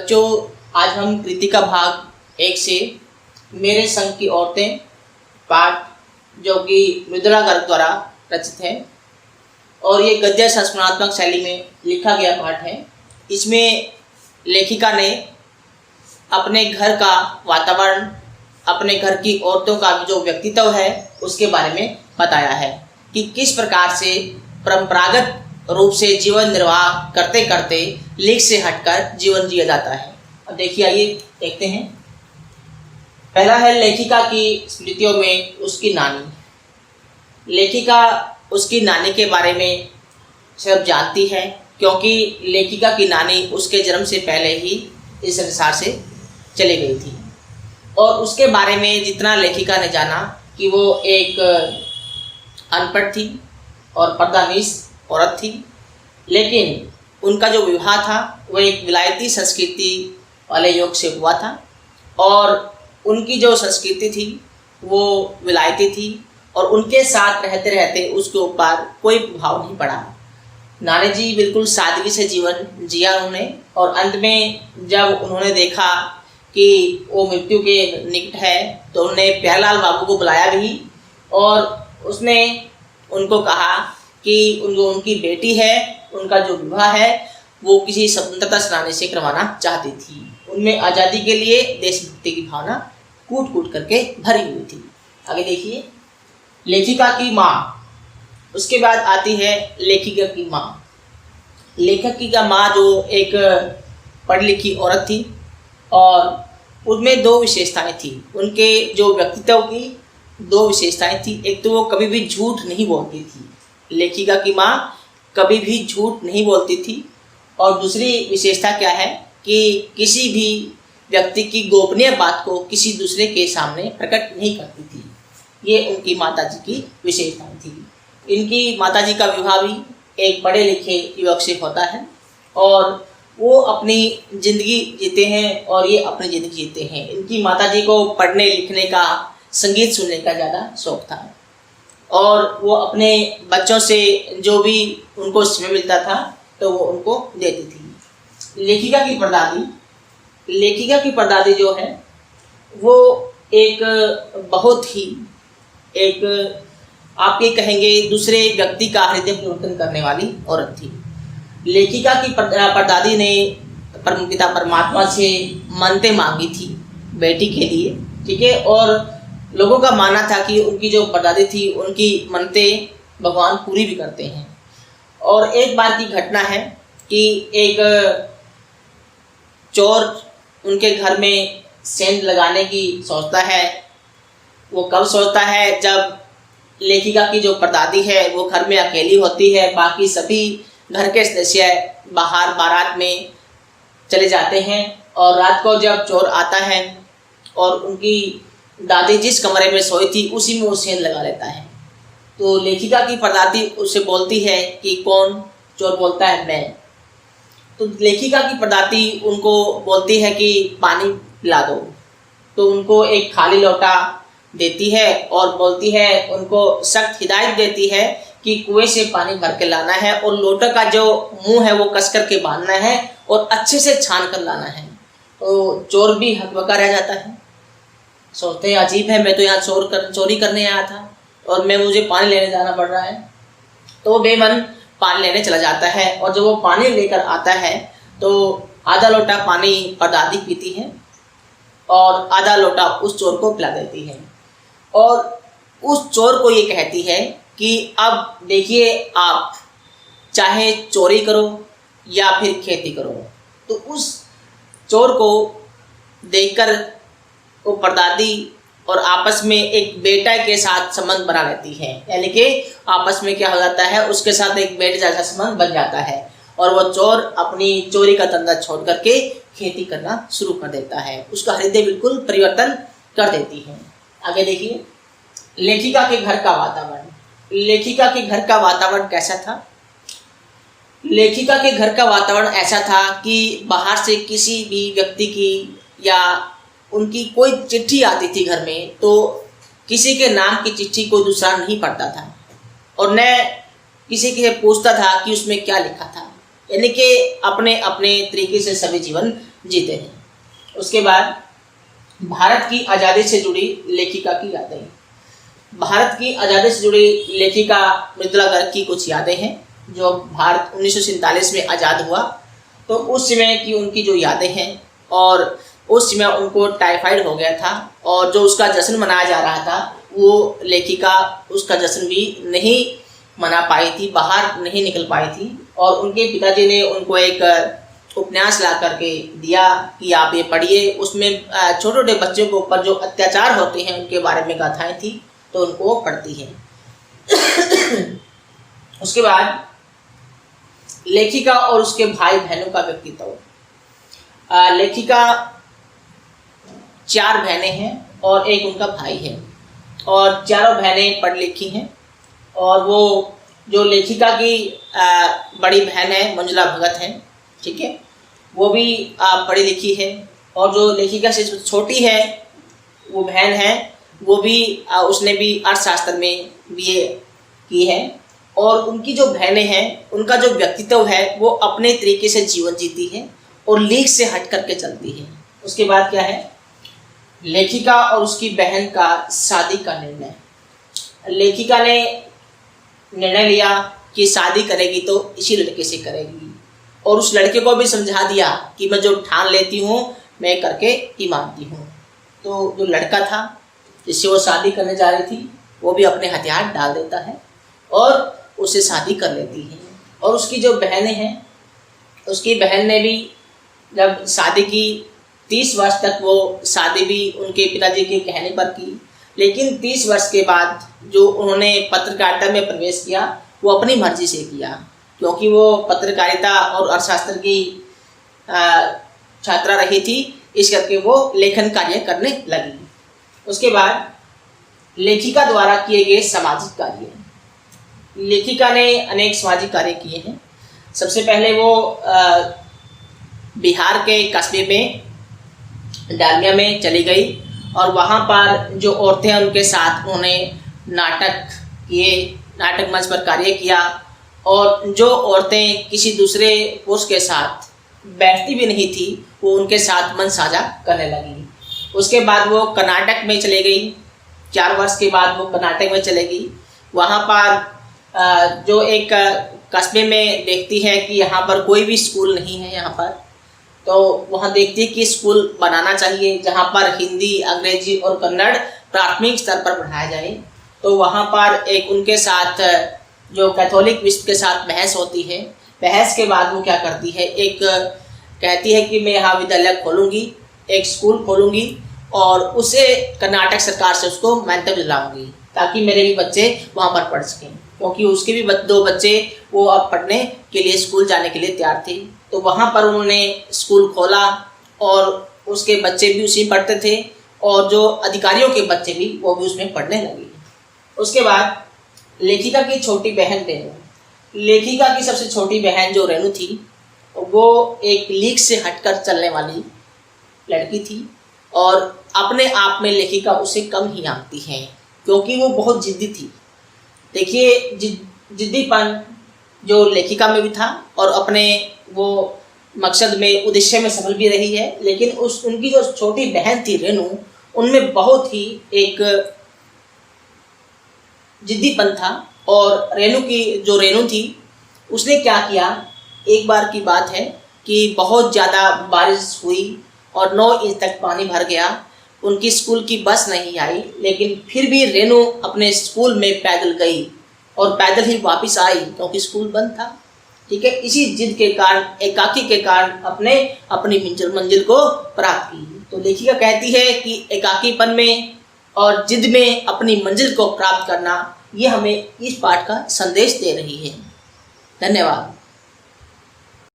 बच्चों, आज हम कृतिका भाग 1 से मेरे संग की औरतें पाठ, जो कि मृदुला गर्ग द्वारा रचित है और ये गद्य संस्मरणात्मक शैली में लिखा गया पाठ है। इसमें लेखिका ने अपने घर का वातावरण, अपने घर की औरतों का जो व्यक्तित्व है उसके बारे में बताया है कि किस प्रकार से परंपरागत रूप से जीवन निर्वाह करते करते लेख से हटकर जीवन जिया जाता है। अब देखिए, आइए देखते हैं। पहला है लेखिका की स्मृतियों में उसकी नानी। लेखिका उसकी नानी के बारे में सब जानती है, क्योंकि लेखिका की नानी उसके जन्म से पहले ही इस संसार से चली गई थी। और उसके बारे में जितना लेखिका ने जाना कि वो एक अनपढ़ थी और पर्दानीश औरत थी, लेकिन उनका जो विवाह था वो एक विलायती संस्कृति वाले योग से हुआ था और उनकी जो संस्कृति थी वो विलायती थी और उनके साथ रहते रहते उसके ऊपर कोई प्रभाव नहीं पड़ा। नानी जी बिल्कुल सादगी से जीवन जिया उन्होंने और अंत में जब उन्होंने देखा कि वो मृत्यु के निकट है तो उन्होंने प्यारेलाल बाबू को बुलाया भी और उसने उनको कहा कि उनकी बेटी है, उनका जो विवाह है वो किसी स्वतंत्रता सेनानी से करवाना चाहती थी। उनमें आज़ादी के लिए देशभक्ति की भावना कूट कूट करके भरी हुई थी। आगे देखिए, लेखिका की माँ। उसके बाद आती है लेखिका की माँ। लेखक का माँ जो एक पढ़ी लिखी औरत थी और उनमें 2 विशेषताएं थी। उनके जो व्यक्तित्व की 2 विशेषताएं थी। एक तो वो कभी भी झूठ नहीं बोलती थी। लेखिका की माँ कभी भी झूठ नहीं बोलती थी और दूसरी विशेषता क्या है कि किसी भी व्यक्ति की गोपनीय बात को किसी दूसरे के सामने प्रकट नहीं करती थी। ये उनकी माताजी की विशेषताएं थी। इनकी माताजी का विवाह भी एक पढ़े लिखे युवक से होता है और वो अपनी ज़िंदगी जीते हैं और ये अपनी ज़िंदगी जीते हैं। इनकी माताजी को पढ़ने लिखने का, संगीत सुनने का ज़्यादा शौक़ था और वो अपने बच्चों से जो भी उनको समय मिलता था तो वो उनको देती थी। लेखिका की परदादी जो है वो एक बहुत ही एक आप ये कहेंगे दूसरे व्यक्ति का हृदय परिवर्तन करने वाली औरत थी। लेखिका की परदादी ने परमपिता परमात्मा से मन्नतें मांगी थी बेटी के लिए, ठीक है, और लोगों का मानना था कि उनकी जो परदादी थी उनकी मन्नतें भगवान पूरी भी करते हैं। और एक बार की घटना है कि एक चोर उनके घर में सेंध लगाने की सोचता है। वो कब सोचता है? जब लेखिका की जो परदादी है वो घर में अकेली होती है, बाकी सभी घर के सदस्य बाहर बारात में चले जाते हैं और रात को जब चोर आता है और उनकी दादी जिस कमरे में सोई थी उसी में वो सेंध लगा लेता है। तो लेखिका की परदादी उससे बोलती है कि कौन? चोर बोलता है मैं। तो लेखिका की परदादी उनको बोलती है कि पानी पिला दो। तो उनको एक खाली लोटा देती है और बोलती है, उनको सख्त हिदायत देती है कि कुएं से पानी भर के लाना है और लोटे का जो मुंह है वो कस करके बांधना है और अच्छे से छान कर लाना है। तो चोर भी हकबका रह जाता है, सोचते हैं अजीब है, मैं तो यहाँ चोरी करने आया था और मुझे पानी लेने जाना पड़ रहा है। तो वो बेमन पानी लेने चला जाता है और जब वो पानी लेकर आता है तो आधा लोटा पानी परदादी पीती है और आधा लोटा उस चोर को पिला देती है और उस चोर को ये कहती है कि अब देखिए, आप चाहे चोरी करो या फिर खेती करो। तो उस चोर को देखकर वो परदादी और आपस में एक बेटा के साथ संबंध बना लेती है, यानी कि आपस में क्या हो जाता है, उसके साथ एक बेटे जैसा संबंध बन जाता है और वो चोर अपनी चोरी का धंधा छोड़ करके खेती करना शुरू कर देता है। उसका हृदय बिल्कुल परिवर्तन कर देती है। आगे देखिए, लेखिका के घर का वातावरण। लेखिका के घर का वातावरण कैसा था? लेखिका के घर का वातावरण ऐसा था कि बाहर से किसी भी व्यक्ति की या उनकी कोई चिट्ठी आती थी घर में तो किसी के नाम की चिट्ठी कोई दूसरा नहीं पढ़ता था और न किसी से पूछता था कि उसमें क्या लिखा था, यानी कि अपने अपने तरीके से सभी जीवन जीते हैं। उसके बाद भारत की आज़ादी से जुड़ी लेखिका की यादें। भारत की आज़ादी से जुड़ी लेखिका मृदुला गर्ग की कुछ यादें हैं। जो भारत 1947 में आज़ाद हुआ तो उस समय की उनकी जो यादें हैं, और उस समय उनको टाइफाइड हो गया था और जो उसका जश्न मनाया जा रहा था वो लेखिका उसका जश्न भी नहीं मना पाई थी, बाहर नहीं निकल पाई थी। और उनके पिताजी ने उनको एक उपन्यास ला करके दिया कि आप ये पढ़िए। उसमें छोटे छोटे बच्चों के ऊपर जो अत्याचार होते हैं उनके बारे में गाथाएं थी, तो उनको वो पढ़ती है। उसके बाद लेखिका और उसके भाई बहनों का व्यक्तित्व। लेखिका 4 बहनें हैं और एक उनका भाई है, और चारों बहनें पढ़ लिखी हैं। और वो जो लेखिका की बड़ी बहन है मंजुला भगत है, ठीक है, वो भी पढ़ी लिखी है। और जो लेखिका से छोटी है वो बहन है, वो भी उसने भी अर्थशास्त्र में BA की है। और उनकी जो बहनें हैं उनका जो व्यक्तित्व है वो अपने तरीके से जीवन जीती है और लीक से हट करके चलती है। उसके बाद क्या है, लेखिका और उसकी बहन का शादी का निर्णय। लेखिका ने निर्णय लिया कि शादी करेगी तो इसी लड़के से करेगी, और उस लड़के को भी समझा दिया कि मैं जो ठान लेती हूँ मैं करके ही मानती हूँ। तो जो लड़का था जिससे वो शादी करने जा रही थी वो भी अपने हथियार डाल देता है और उससे शादी कर लेती है। और उसकी जो बहनें हैं, उसकी बहन ने भी जब शादी की 30 वर्ष तक वो शादी भी उनके पिताजी के कहने पर की, लेकिन 30 वर्ष के बाद जो उन्होंने पत्रकारिता में प्रवेश किया वो अपनी मर्जी से किया, क्योंकि वो पत्रकारिता और अर्थशास्त्र की छात्रा रही थी, इस करके वो लेखन कार्य करने लगी। उसके बाद लेखिका द्वारा किए गए सामाजिक कार्य। लेखिका ने अनेक सामाजिक कार्य किए हैं। सबसे पहले वो बिहार के कस्बे में डालमिया में चली गई और वहाँ पर जो औरतें हैं उनके साथ उन्होंने नाटक किए, नाटक मंच पर कार्य किया। और जो औरतें किसी दूसरे पुरुष के साथ बैठती भी नहीं थी वो उनके साथ मन साझा करने लगी। उसके बाद वो कर्नाटक में चले गई। 4 वर्ष के बाद वो कर्नाटक में चले गई। वहाँ पर जो एक कस्बे में देखती है कि यहाँ पर कोई भी स्कूल नहीं है यहाँ पर, तो वहाँ देखती है कि स्कूल बनाना चाहिए जहाँ पर हिंदी, अंग्रेजी और कन्नड़ प्राथमिक स्तर पर पढ़ाया जाए। तो वहाँ पर एक उनके साथ जो कैथोलिक विश्व के साथ बहस होती है। बहस के बाद वो क्या करती है, एक कहती है कि मैं यहाँ विद्यालय खोलूँगी, एक स्कूल खोलूँगी और उसे कर्नाटक सरकार से उसको मान्यता दिलाऊंगी ताकि मेरे भी बच्चे वहाँ पर पढ़ सकें, क्योंकि उसके भी 2 बच्चे वो अब पढ़ने के लिए स्कूल जाने के लिए तैयार थे। तो वहाँ पर उन्होंने स्कूल खोला और उसके बच्चे भी उसी में पढ़ते थे और जो अधिकारियों के बच्चे भी वो भी उसमें पढ़ने लगे। उसके बाद लेखिका की छोटी बहन रेणु। लेखिका की सबसे छोटी बहन जो रेणु थी वो एक लीक से हटकर चलने वाली लड़की थी और अपने आप में लेखिका उसे कम ही आंकती है क्योंकि वो बहुत जिद्दी थी। देखिए जिद्दीपन जो लेखिका में भी था और अपने वो मकसद में, उद्देश्य में सफल भी रही है, लेकिन उनकी जो छोटी बहन थी रेणु, उनमें बहुत ही एक जिद्दीपन था। और रेणु थी उसने क्या किया, एक बार की बात है कि बहुत ज़्यादा बारिश हुई और 9 इंच तक पानी भर गया। उनकी स्कूल की बस नहीं आई, लेकिन फिर भी रेणु अपने स्कूल में पैदल गई और पैदल ही वापस आई क्योंकि स्कूल बंद था। ठीक है, इसी जिद के कारण, एकाकी के कारण अपनी मंजिल को प्राप्त की। तो लेखिका कहती है कि एकाकीपन में और जिद में अपनी मंजिल को प्राप्त करना, ये हमें इस पाठ का संदेश दे रही है। धन्यवाद।